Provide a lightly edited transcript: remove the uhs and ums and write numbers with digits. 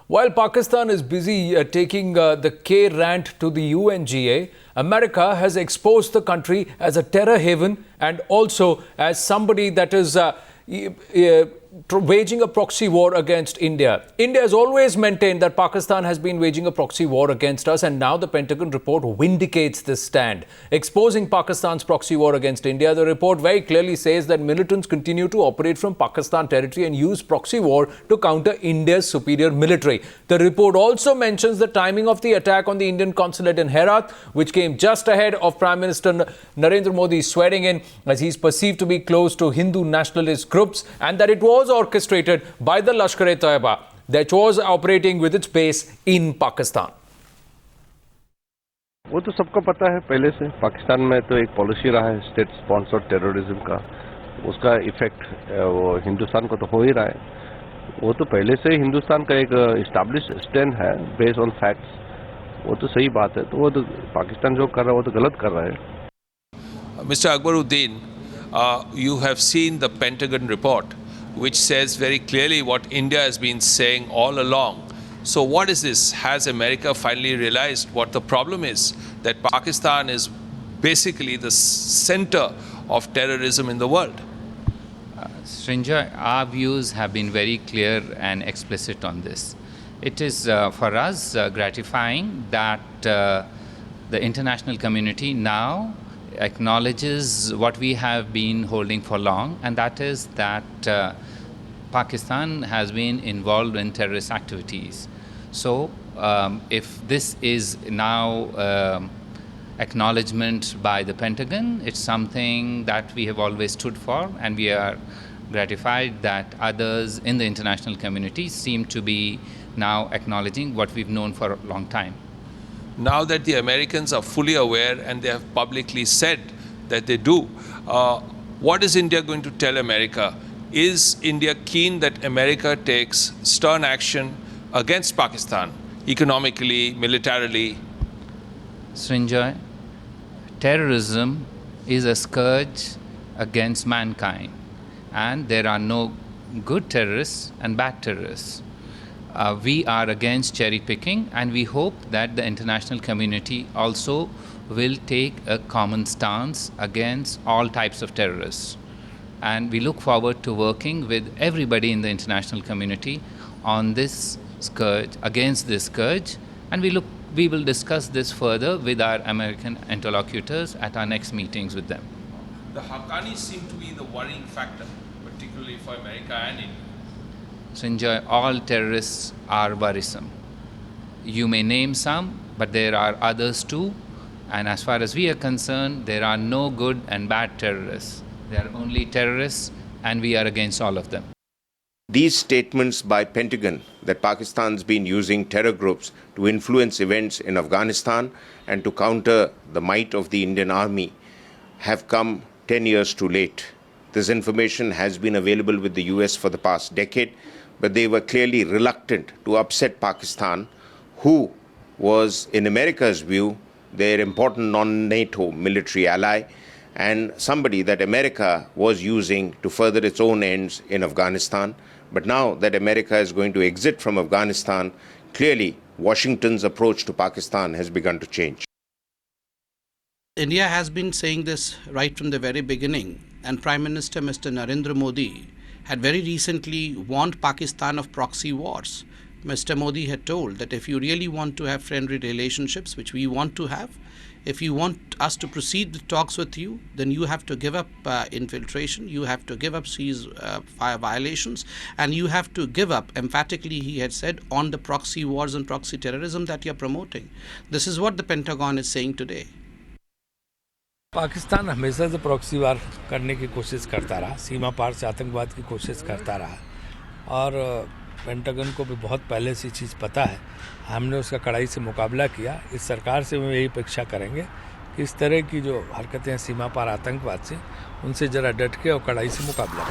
While Pakistan is busy taking the K rant to the UNGA, America has exposed the country as a terror haven and also as somebody that is waging a proxy war against India. India has always maintained that Pakistan has been waging a proxy war against us, and now the Pentagon report vindicates this stand. Exposing Pakistan's proxy war against India, the report very clearly says that militants continue to operate from Pakistan territory and use proxy war to counter India's superior military. The report also mentions the timing of the attack on the Indian consulate in Herat, which came just ahead of Prime Minister Narendra Modi swearing in, as he's perceived to be close to Hindu nationalist groups, and that it was orchestrated by the Lashkar-e-Taiba that was operating with its base in Pakistan. वो तो सबको पता है पहले से। पाकिस्तान में तो एक पॉलिसी रहा है स्टेट स्पॉन्सर्ड टेररिज्म का, उसका इफेक्ट वो हिंदुस्तान को तो हो ही रहा है। वो तो पहले से हिंदुस्तान का एक एस्टैब्लिश्ड स्टैंड है बेस्ड ऑन फैक्ट्स। वो तो सही बात है। तो वो तो पाकिस्तान जो कर रहा है वो तो गलत कर रहा है। Mr. Akbaruddin, you have seen the Pentagon report, which says very clearly what India has been saying all along. So what is this? Has America finally realized what the problem is? That Pakistan is basically the center of terrorism in the world. Srinjoy, our views have been very clear and explicit on this. It is for us gratifying that the international community now acknowledges what we have been holding for long, and that is that Pakistan has been involved in terrorist activities. So if this is now acknowledgement by the Pentagon, it's something that we have always stood for, and we are gratified that others in the international community seem to be now acknowledging what we've known for a long time. Now that the Americans are fully aware and they have publicly said that they do, what is India going to tell America? Is India keen that America takes stern action against Pakistan, economically, militarily? Srinjoy, terrorism is a scourge against mankind, and there are no good terrorists and bad terrorists. We are against cherry picking, and we hope that the international community also will take a common stance against all types of terrorists. And we look forward to working with everybody in the international community on this scourge, against this scourge, and we will discuss this further with our American interlocutors at our next meetings with them. The Haqqanis seem to be the worrying factor, particularly for America and India. Srinjoy, all terrorists are worrisome. You may name some, but there are others too. And as far as we are concerned, there are no good and bad terrorists. There are only terrorists, and we are against all of them. These statements by Pentagon that Pakistan's been using terror groups to influence events in Afghanistan and to counter the might of the Indian Army have come 10 years too late. This information has been available with the US for the past decade, but they were clearly reluctant to upset Pakistan, who was, in America's view, their important non-NATO military ally, and somebody that America was using to further its own ends in Afghanistan. But now that America is going to exit from Afghanistan, clearly Washington's approach to Pakistan has begun to change. India has been saying this right from the very beginning, and Prime Minister Mr. Narendra Modi had very recently warned Pakistan of proxy wars. Mr. Modi had told that if you really want to have friendly relationships, which we want to have, if you want us to proceed with talks with you, then you have to give up infiltration, you have to give up fire violations, and you have to give up, emphatically he had said, on the proxy wars and proxy terrorism that you're promoting. This is what the Pentagon is saying today. Pakistan हमेशा से proxy वार करने की कोशिश करता रहा, सीमा पार से आतंकवाद की कोशिश करता रहा, और पेंटागन को भी बहुत पहले से चीज़ पता है। हमने उसका कड़ाई से मुकाबला किया। इस सरकार से हम यही अपेक्षा करेंगे कि इस तरह की जो हरकतें हैं सीमा पार आतंकवाद से, उनसे ज़रा डट के और कड़ाई से मुकाबला करें।